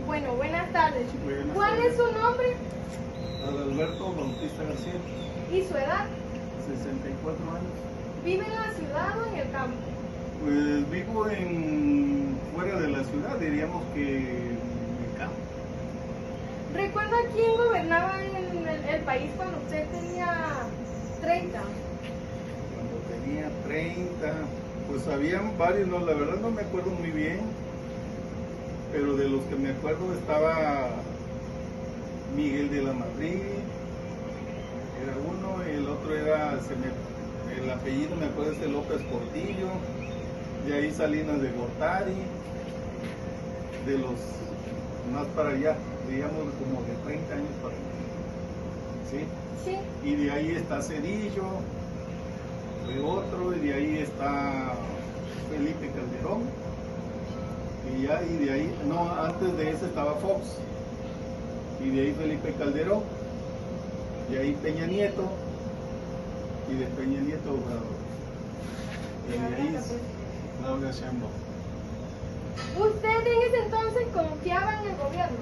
Bueno, buenas tardes. Buenas ¿Cuál tardes. es su nombre Adalberto Bautista García, y su edad? 64 años. ¿Vive en la ciudad o en el campo? Pues vivo fuera de la ciudad, diríamos que en el campo. ¿Recuerda quién gobernaba en el país cuando usted tenía 30? Cuando tenía 30, pues habían varios, no, la verdad no me acuerdo muy bien, pero de los que me acuerdo estaba Miguel de la Madrid, era uno, el otro era, el apellido me acuerdo es de López Portillo, de ahí Salinas de Gortari, de los más para allá, digamos como de 30 años para allá, ¿sí? Sí. Y de ahí está Cedillo, de otro, y de ahí está Felipe Calderón, y de ahí, no, antes de ese estaba Fox, y de ahí Felipe Calderón, y ahí Peña Nieto, y de Peña Nieto Obrador, y de ahí Claudia Sheinbaum. ¿Usted en ese entonces confiaba en el gobierno?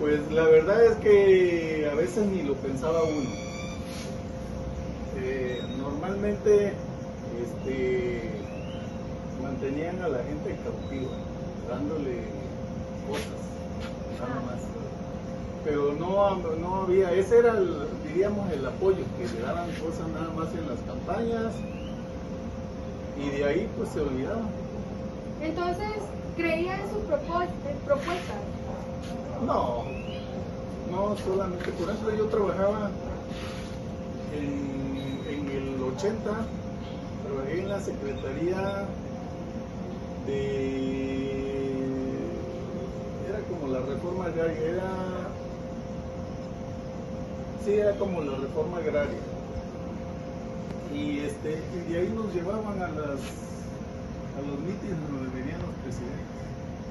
Pues la verdad es que a veces ni lo pensaba uno. Normalmente mantenían a la gente cautiva, dándole cosas, nada más. Pero no había, ese era diríamos el apoyo, que le daban cosas nada más en las campañas y de ahí pues se olvidaban. Entonces, ¿creía en sus propuestas? No, no solamente, por ejemplo yo trabajaba en el 80, trabajé en la Secretaría era como la reforma agraria, era como la reforma agraria. Y de ahí nos llevaban a los mítines donde venían los presidentes,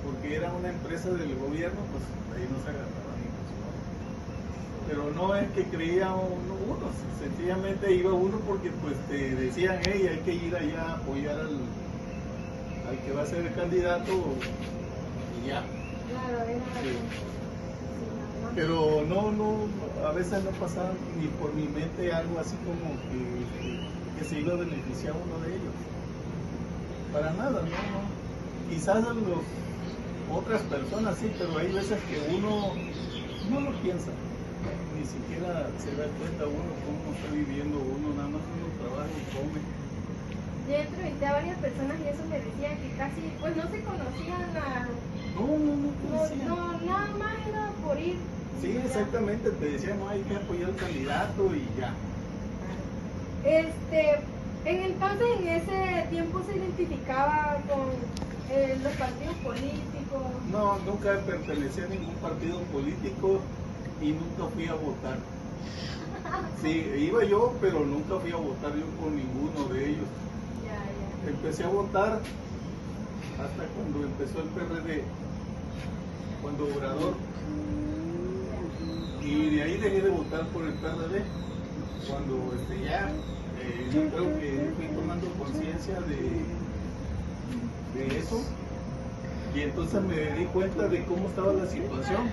porque era una empresa del gobierno, pues ahí no se agarraban ni con su nombre. Pero no es que creía uno, sencillamente iba uno porque pues te decían, hey, hay que ir allá a apoyar al que va a ser el candidato y ya. Claro, era Sí. nada más. Pero no, a veces no pasaba ni por mi mente algo así como que se iba a beneficiar uno de ellos. Para nada, no. Quizás otras personas sí, pero hay veces que uno no lo piensa. Ni siquiera se da cuenta uno cómo está viviendo uno, nada más uno trabaja y come. Yo entrevisté a varias personas y eso me decían que casi, pues no se conocían No. nada más era por ir. Sí, exactamente, te decían, no, hay que apoyar al candidato y ya. Entonces en ese tiempo se identificaba con los partidos políticos. No, nunca pertenecí a ningún partido político y nunca fui a votar. Sí, iba yo, pero nunca fui a votar yo por ninguno de ellos. Ya. Empecé a votar hasta cuando empezó el PRD, cuando Obrador, y de ahí dejé de votar por el PRD, cuando yo creo que fui tomando conciencia de eso, y entonces me di cuenta de cómo estaba la situación,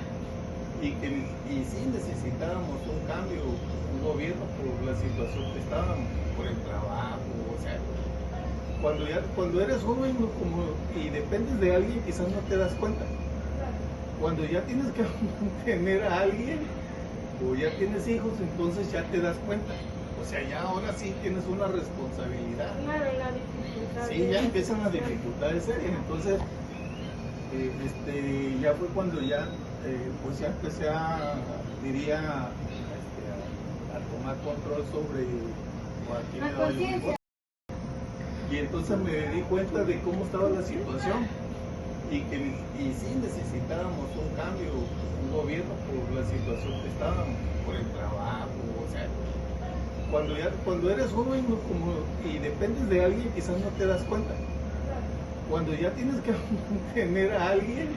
y sí necesitábamos un cambio, un gobierno por la situación que estábamos, por el trabajo, o sea, cuando eres joven y dependes de alguien, quizás no te das cuenta. Cuando ya tienes que tener a alguien o ya tienes hijos, entonces ya te das cuenta. O sea, ya ahora sí tienes una responsabilidad. Claro, la dificultad. Sí, ya empiezan las dificultades serias. Entonces, ya fue cuando pues ya empecé a tomar control sobre a quién La le daba yo mi conciencia. voto. Y entonces me di cuenta de cómo estaba la situación y sí necesitábamos un cambio, un gobierno por la situación que estábamos, por el trabajo, o sea, cuando eres joven y dependes de alguien, quizás no te das cuenta. Cuando ya tienes que tener a alguien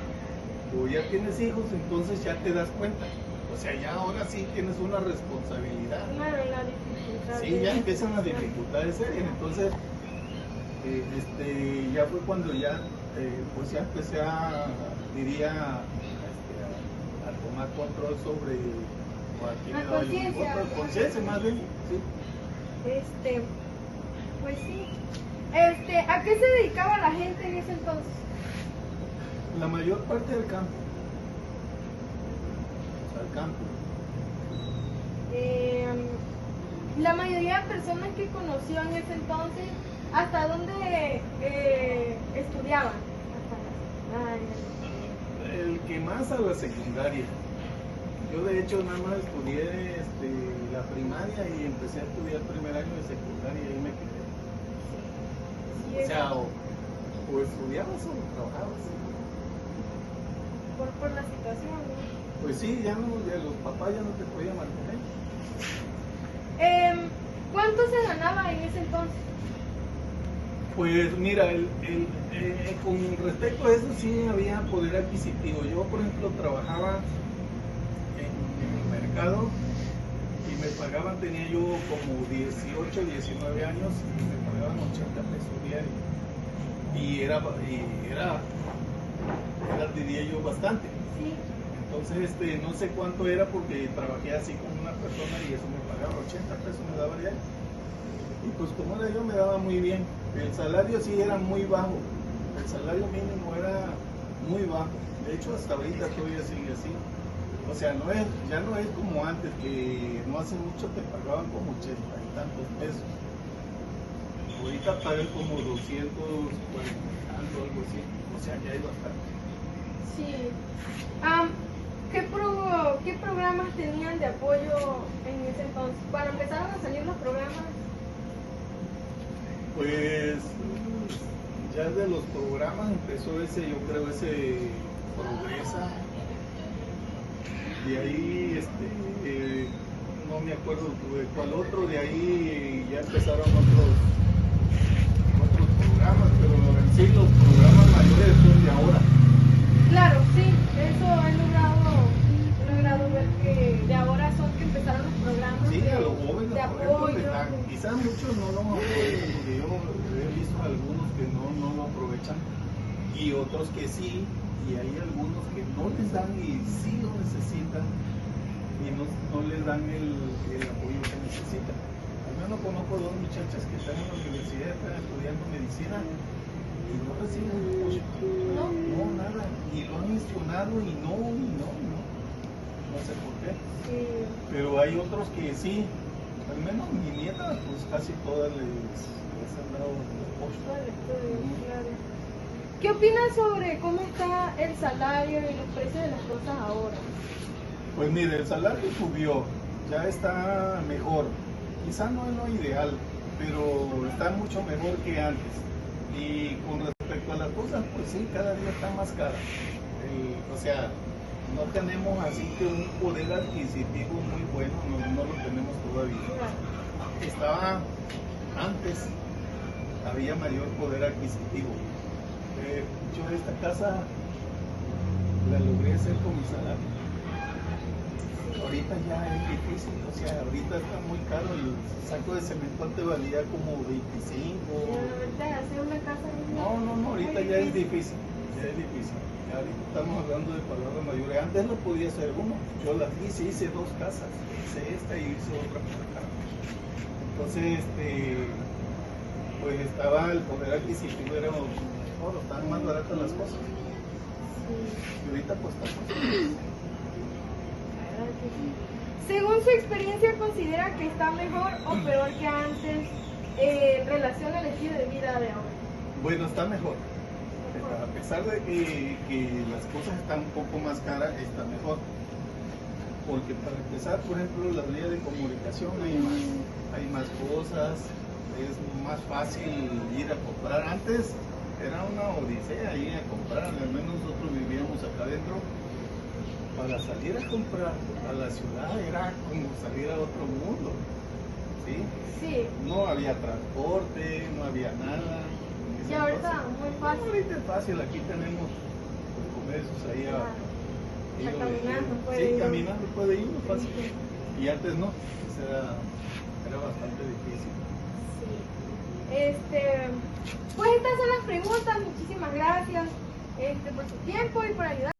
o ya tienes hijos, entonces ya te das cuenta. O sea, ya ahora sí tienes una responsabilidad. Claro, la dificultad. Sí, ya empiezan las dificultades serias. Entonces, ya fue cuando pues ya empecé diría, a tomar control sobre, o aquí La me daba yo un conciencia. control, conciencia más bien, sí. Pues sí. ¿A qué se dedicaba la gente en ese entonces? La mayor parte del campo, al campo. La mayoría de personas que conoció en ese entonces, ¿hasta dónde estudiaban? Hasta la secundaria. El que más a la secundaria. Yo de hecho nada más estudié la primaria y empecé a estudiar primer año de secundaria y ahí me quedé. Sí, O sea, o estudiabas o trabajabas. por la situación, ¿no? Pues sí, ya los papás ya no te podían mantener. ¿Cuánto se ganaba en ese entonces? Pues mira, con respecto a eso sí había poder adquisitivo. Yo, por ejemplo, trabajaba en el mercado y me pagaban, tenía yo como 18, 19 años, y me pagaban 80 pesos diarios. Y era, diría yo, bastante. Sí. Entonces, no sé cuánto era porque trabajé así con una persona y eso me pagaba 80 pesos, me daba diario. Y pues como era yo, me daba muy bien. El salario sí era muy bajo, el salario mínimo era muy bajo. De hecho, hasta ahorita todavía sigue así. O sea, ya no es como antes, que no hace mucho te pagaban como 80 y tantos pesos. Ahorita pagan como 240 tanto, algo así. O sea, ya hay bastante. Sí. ¿Qué programas tenían de apoyo en ese entonces? Cuando empezaron a salir los programas. Pues ya de los programas empezó yo creo ese Progresa. De ahí, no me acuerdo de cuál otro, de ahí ya empezaron otros programas, pero en sí los programas mayores son de ahora. Claro, sí, eso he logrado ver que de ahora son que empezaron los programas Sí, a los jóvenes, de por ejemplo, apoyo. quizás muchos no lo aprovechan, porque yo he visto algunos que no lo aprovechan y otros que sí, y hay algunos que no les dan y sí lo necesitan y no les dan el apoyo que necesitan. Al menos conozco dos muchachas que están en la universidad, están estudiando medicina y no reciben apoyo. No, nada. Y lo han mencionado y no. No sé por qué. Sí. Pero hay otros que sí, al menos mi nieta, pues casi todas les han dado apoyo. Claro. ¿Qué opinas sobre cómo está el salario y los precios de las cosas ahora? Pues mire, el salario subió, ya está mejor. Quizá no es lo ideal, pero está mucho mejor que antes. Y con respecto a las cosas, pues sí, cada día está más cara. O sea, no tenemos así que un poder adquisitivo muy bueno, no lo tenemos todavía. Estaba antes, había mayor poder adquisitivo. Yo esta casa la logré hacer con mi salario. Ahorita ya es difícil, o sea, ahorita está muy caro, el saco de cemento antes valía como 25. Ahorita hacer una casa No, ahorita ya es difícil, Ya ahorita estamos hablando de palabras mayores. Antes lo podía hacer uno, yo las hice dos casas, hice esta y hice otra por acá. Entonces, pues estaba el poder adquisitivo, era mejor, estaban más baratas las cosas. Y ahorita pues estamos. Según su experiencia, ¿considera que está mejor o peor que antes en relación al estilo de vida de ahora? Bueno, está mejor. A pesar de que las cosas están un poco más caras, está mejor. Porque para empezar, por ejemplo, las vías de comunicación hay más cosas, es más fácil ir a comprar. Antes era una odisea ir a comprar, al menos nosotros vivíamos acá adentro. Para salir a comprar a la ciudad era como salir a otro mundo, ¿sí? Sí. No había transporte, no había nada. Y ahorita muy fácil. Ahorita es fácil, aquí tenemos los comercios ahí caminando puede sí, ir. caminando puede ir muy fácil. Y antes no, era bastante difícil. Sí. Pues estas son las preguntas. Muchísimas gracias por su tiempo y por ayudar.